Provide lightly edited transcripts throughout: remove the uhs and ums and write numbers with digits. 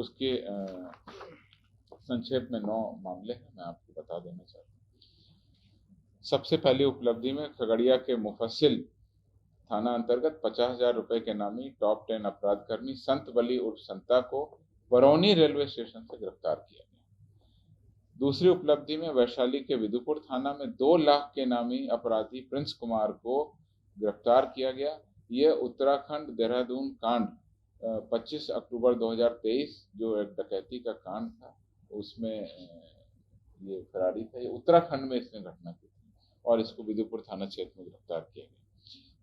उसके संक्षेप में 9 मामले हैं, मैं आपको बता देना चाहता हूँ। सबसे पहली उपलब्धि में खगड़िया के मुफस्सिल थाना अंतर्गत 50,000 रुपए के नामी टॉप 10 अपराधकर्मी संत बली उर्फ संता को बरौनी रेलवे स्टेशन से गिरफ्तार किया गया। दूसरी उपलब्धि में वैशाली के विदुपुर थाना में 2 लाख के नामी अपराधी प्रिंस कुमार को गिरफ्तार किया गया। यह उत्तराखंड देहरादून कांड 25 अक्टूबर 2023 जो एक डकैती का कांड था, उसमें ये फरारी था। ये उत्तराखंड में इसने घटना की थी और इसको विदुपुर थाना क्षेत्र में गिरफ्तार किया गया।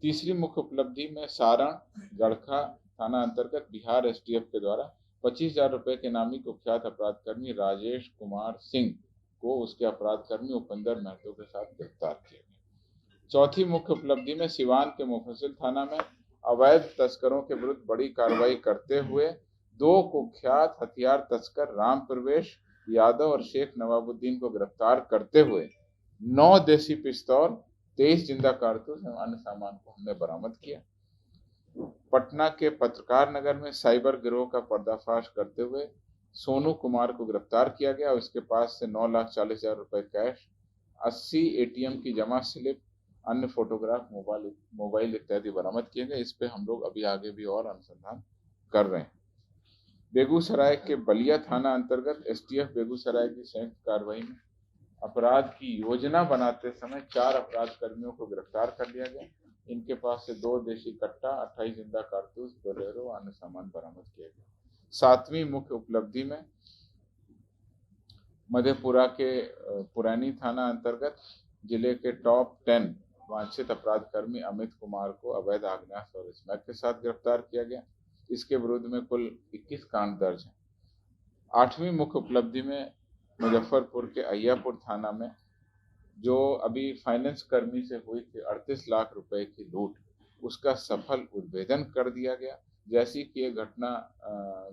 तीसरी मुख्य उपलब्धि में सारण गड़खा थाना अंतर्गत बिहार एसटीएफ के द्वारा 25,000 रुपए के नामी कुख्यात अपराधकर्मी राजेश कुमार सिंह को उसके अपराधकर्मी उपेंद्र महतो के साथ गिरफ्तार किया गया। चौथी मुख्य उपलब्धि में सिवान के मुफस्सिल थाना में अवैध तस्करों के विरुद्ध बड़ी कार्रवाई करते हुए 2 कुख्यात हथियार तस्कर राम प्रवेश यादव और शेख नवाबुद्दीन को गिरफ्तार करते हुए 9 देसी पिस्तौल, 23 जिंदा कारतूस एवं अन्य सामान को हमने बरामद किया। पटना के पत्रकार नगर में साइबर गिरोह का पर्दाफाश करते हुए सोनू कुमार को गिरफ्तार किया गया और उसके पास से 9,40,000 रुपए कैश, 80 एटीएम की जमा स्लिप, अन्य फोटोग्राफ, मोबाइल इत्यादि बरामद किए गए। इस पे हम लोग अभी आगे भी और अनुसंधान कर रहे हैं। बेगूसराय के बलिया थाना अंतर्गत एसटीएफ बेगूसराय की संयुक्त कार्रवाई में अपराध की योजना बनाते समय 4 अपराध कर्मियों को गिरफ्तार कर लिया गया। इनके पास से 2 देशी कट्टा, 28 जिंदा कारतूस, बोलेरो, अन्य सामान बरामद किया गया। 7वीं मुख्य उपलब्धि में मधेपुरा के पुरानी थाना अंतर्गत जिले के टॉप 10 वांछित अपराधकर्मी अमित कुमार को अवैध आग्नेयास्त्र और स्मैक के साथ गिरफ्तार किया गया। इसके विरुद्ध में कुल 21 कांड दर्ज हैं। 8वीं मुख्य उपलब्धि में मुजफ्फरपुर के अय्यापुर थाना में जो अभी फाइनेंस कर्मी से हुई थी 38 लाख रुपए की लूट, उसका सफल उद्भेदन कर दिया गया। जैसी कि ये घटना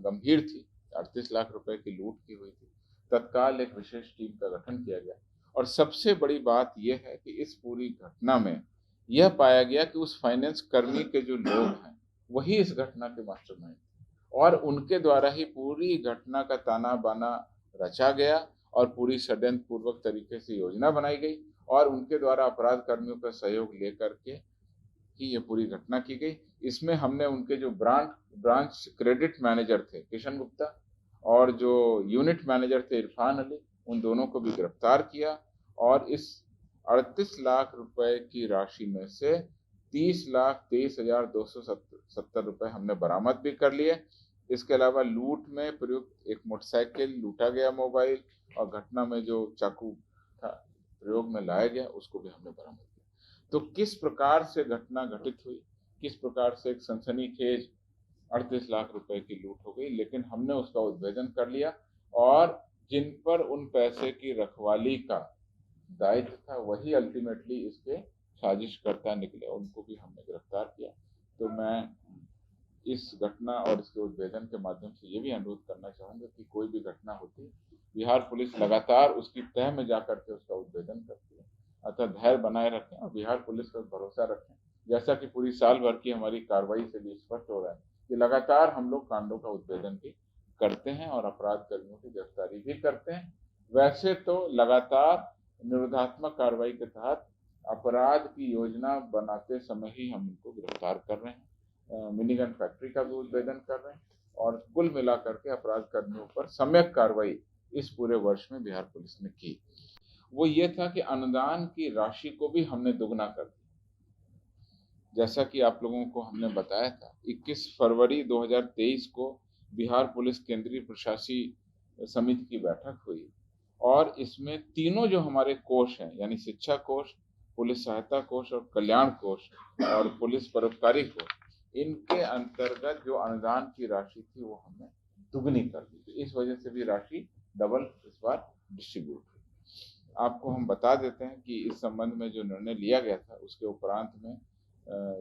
गंभीर थी, 38 लाख रुपए की लूट की हुई थी, तत्काल एक विशेष टीम का गठन किया गया। और सबसे बड़ी बात यह है कि इस पूरी घटना में यह पाया गया कि उस फाइनेंस कर्मी के जो लोग हैं वही इस घटना के मास्टरमाइंड थे और उनके द्वारा ही पूरी घटना का ताना बाना रचा गया और पूरी षड्यंत्र पूर्वक तरीके से योजना बनाई गई और उनके द्वारा अपराध कर्मियों का सहयोग लेकर के ही ये पूरी घटना की गई। इसमें हमने उनके जो ब्रांच क्रेडिट मैनेजर थे किशन गुप्ता और जो यूनिट मैनेजर थे इरफान अली, उन दोनों को भी गिरफ्तार किया और इस 38 लाख रुपए की राशि में से 30,23,270 रुपए हमने बरामद भी कर लिए। इसके अलावा लूट में प्रयुक्त एक मोटरसाइकिल, लूटा गया मोबाइल और घटना में जो चाकू था प्रयोग में लाया गया उसको भी हमने बरामद किया। तो किस प्रकार से घटना घटित हुई, किस प्रकार से एक सनसनीखेज 38 लाख रुपए की लूट हो गई, लेकिन हमने उसका उद्भेदन कर लिया और जिन पर उन पैसे की रखवाली का दायित्व था वही अल्टीमेटली इसके साजिशकर्ता निकले, उनको भी हमने गिरफ्तार किया। तो मैं इस घटना और इसके उद्भेदन के माध्यम से ये भी अनुरोध करना चाहूँगा कि कोई भी घटना होती, बिहार पुलिस लगातार उसकी तह में जाकर के उसका उद्भेदन करती है। अतः धैर्य बनाए रखें और बिहार पुलिस पर भरोसा रखें। जैसा कि पूरी साल भर की हमारी कार्रवाई से भी स्पष्ट हो रहा है कि लगातार हम लोग कांडों का उद्भेदन भी करते हैं और अपराध कर्मियों की गिरफ्तारी भी करते हैं। वैसे तो लगातार निरोधात्मक कार्रवाई के तहत अपराध की योजना बनाते समय ही हम इनको गिरफ्तार कर रहे हैं। मिनीगन फैक्ट्री का भी उद्भेदन कर रहे हैं और कुल मिलाकर के अपराध कर्मियों पर सम्यक कार्रवाई इस पूरे वर्ष में बिहार पुलिस ने की। वो ये था कि अनुदान की राशि को भी हमने दुगना कर दिया। जैसा कि आप लोगों को हमने बताया था, 21 फरवरी 2023 को बिहार पुलिस केंद्रीय प्रशासकीय समिति की बैठक हुई और इसमें तीनों जो हमारे कोष हैं यानी शिक्षा कोष, पुलिस सहायता कोष और कल्याण कोष और पुलिस परोपकारी कोष, इनके अंतर्गत जो अनुदान की राशि थी वो हमने दुगनी कर दी। तो इस वजह से भी राशि डबल इस बार डिस्ट्रीब्यूट हुई। आपको हम बता देते हैं कि इस संबंध में जो निर्णय लिया गया था उसके उपरांत में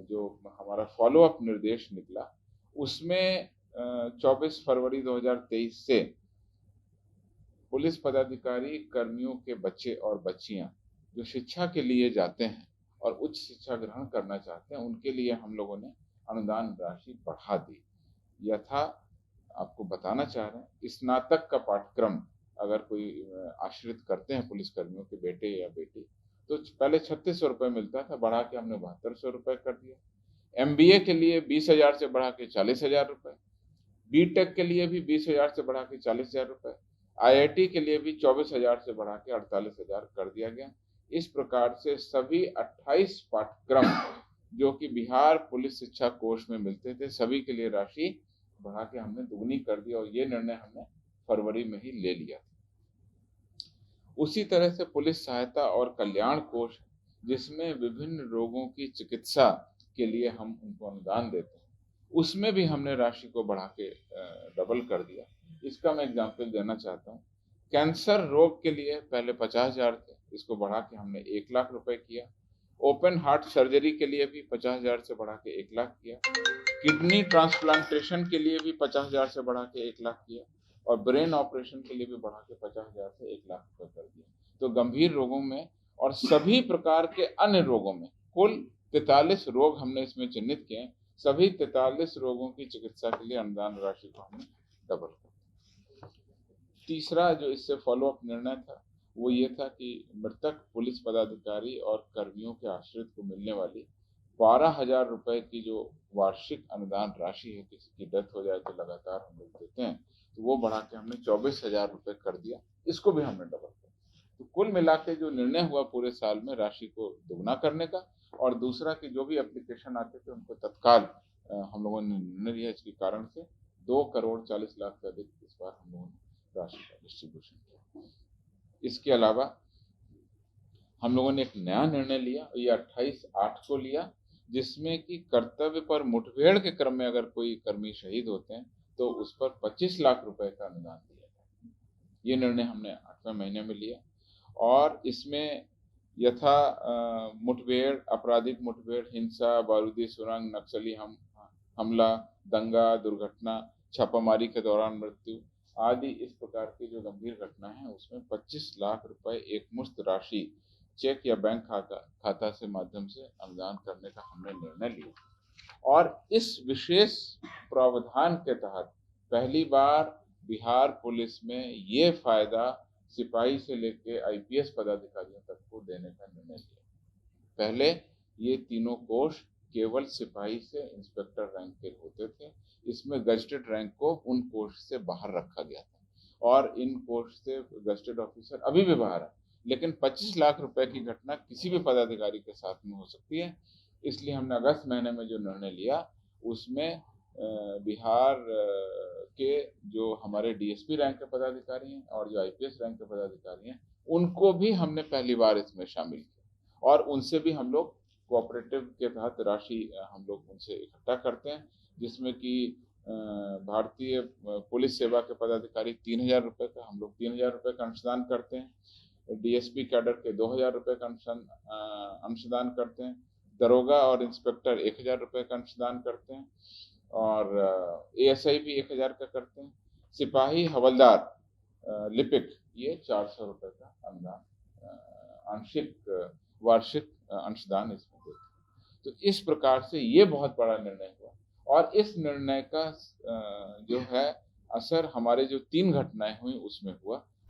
जो हमारा फॉलोअप निर्देश निकला उसमें 24 फरवरी 2023 से पुलिस पदाधिकारी कर्मियों के बच्चे और बच्चियां जो शिक्षा के लिए जाते हैं और उच्च शिक्षा ग्रहण करना चाहते हैं उनके लिए हम लोगों ने अनुदान राशि बढ़ा दी। यथा आपको बताना चाह रहे हैं, स्नातक का पाठ्यक्रम अगर कोई आश्रित करते हैं पुलिसकर्मियों के बेटे या बेटी, तो पहले 3600 रुपये मिलता था, बढ़ा के हमने 7200 रुपये कर दिया। MBA के लिए 20,000 से बढ़ा के 40,000 रुपये, BTech के लिए भी 20,000 से बढ़ा के 40,000 रुपये, IIT के लिए भी 24,000 से बढ़ा के 48,000 कर दिया गया। इस प्रकार से सभी 28 पाठ्यक्रम जो कि बिहार पुलिस शिक्षा कोष में मिलते थे, सभी के लिए राशि बढ़ा के हमने दुगनी कर दी, और ये निर्णय हमने फरवरी में ही ले लिया था। उसी तरह से पुलिस सहायता और कल्याण कोष, जिसमें विभिन्न रोगों की चिकित्सा के लिए हम उनको अनुदान देते हैं, उसमें भी हमने राशि को बढ़ा के डबल कर दिया। इसका मैं एग्जाम्पल देना चाहता हूँ। कैंसर रोग के लिए पहले 50,000 थे, इसको बढ़ा के हमने 1,00,000 रुपए किया। ओपन हार्ट सर्जरी के लिए भी 50,000 से बढ़ा के 1,00,000 किया। किडनी ट्रांसप्लांटेशन के लिए भी 50,000 से बढ़ा के 1,00,000 किया, और ब्रेन ऑपरेशन के लिए भी बढ़ा के 50,000 से 1,00,000 रुपए कर दिया। तो गंभीर रोगों में और सभी प्रकार के अन्य रोगों में कुल 43 रोग हमने इसमें चिन्हित किए हैं। सभी 43 रोगों की चिकित्सा के लिए अनुदान राशि को हमने डबल कर दिया। तीसरा जो इससे फॉलोअप निर्णय था वो ये था कि मृतक पुलिस पदाधिकारी और कर्मियों के आश्रित को मिलने वाली 12,000 रुपए की जो वार्षिक अनुदान राशि है, किसी की डेथ हो जाए तो लगातार हम लोग देते हैं, तो वो बढ़ा के हमने 24,000 रुपए कर दिया। इसको भी हमने डबल कर दिया। तो कुल मिला के जो निर्णय हुआ पूरे साल में राशि को दुगना करने का, और दूसरा कि जो भी एप्लीकेशन आते थे उनको तत्काल हम लोगों ने निर्णय लिया। इसके कारण से 2,40,00,000 से अधिक इस बार हम लोगों ने राशि का डिस्ट्रीब्यूशन किया। इसके अलावा हम लोगों ने एक नया निर्णय लिया, ये 28/8 को लिया, जिसमें कि कर्तव्य पर मुठभेड़ के क्रम में अगर कोई कर्मी शहीद होते हैं तो उस पर 25 लाख रुपए का अनुदान दिया जाए। ये निर्णय हमने 8वें महीने में लिया, और इसमें यथा मुठभेड़, आपराधिक मुठभेड़, हिंसा, बारूदी सुरंग, नक्सली हमला, दंगा, दुर्घटना, छापामारी के दौरान मृत्यु आदि इस प्रकार की जो गंभीर घटना है उसमें 25 लाख रुपए एक मुश्त राशि चेक या बैंक खाता से माध्यम से अनुदान करने का हमने निर्णय लिया। और इस विशेष प्रावधान के तहत पहली बार बिहार पुलिस में ये फायदा सिपाही से लेके IPS पदाधिकारियों तक को देने का निर्णय लिया। पहले ये तीनों कोष केवल सिपाही से इंस्पेक्टर रैंक के होते थे, इसमें गजेटेड रैंक को उन कोष से बाहर रखा गया था, और इन कोष से गजेटेड ऑफिसर अभी भी बाहर है, लेकिन 25 लाख रुपए की घटना किसी भी पदाधिकारी के साथ में हो सकती है। इसलिए हमने अगस्त महीने में जो निर्णय लिया उसमें बिहार के जो हमारे DSP रैंक के पदाधिकारी हैं और जो IPS रैंक के पदाधिकारी हैं उनको भी हमने पहली बार इसमें शामिल किया, और उनसे भी हम लोग कोऑपरेटिव के तहत राशि हम लोग उनसे इकट्ठा करते हैं, जिसमें कि भारतीय पुलिस सेवा के पदाधिकारी 3,000 रुपये का, हम लोग 3,000 रुपये का अंशदान करते हैं। DSP कैडर के 2,000 रुपये का अंशदान करते हैं। दरोगा और इंस्पेक्टर 1,000 रुपये का अंशदान करते हैं, और ASI भी 1,000 का करते हैं। सिपाही, हवलदार, लिपिक ये 400 रुपये का अनुदान आंशिक वार्षिक अंशदान इसमें देते हैं। तो इस प्रकार से ये बहुत बड़ा निर्णय हुआ, और इस निर्णय का जो है असर हमारे जो 3 घटनाएं हुई उसमें हुआ।